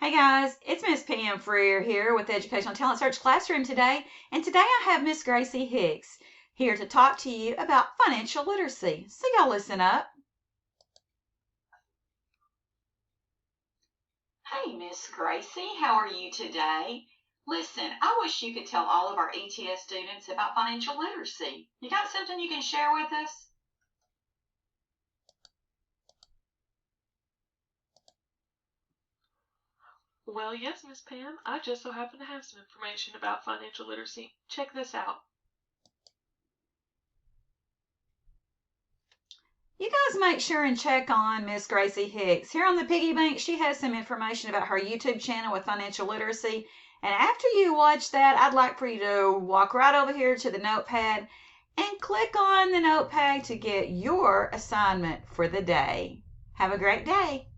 Hey guys, it's Miss Pam Freer here with the Educational Talent Search Classroom today, and today I have Miss Gracie Hicks here to talk to you about financial literacy. So y'all listen up. Hey, Miss Gracie, how are you today? Listen, I wish you could tell all of our ETS students about financial literacy. You got something you can share with us? Well, yes, Miss Pam. I just so happen to have some information about financial literacy. Check this out. You guys make sure and check on Miss Gracie Hicks. Here on the Piggy Bank, she has some information about her YouTube channel with financial literacy. And after you watch that, I'd like for you to walk right over here to the notepad and click on the notepad to get your assignment for the day. Have a great day.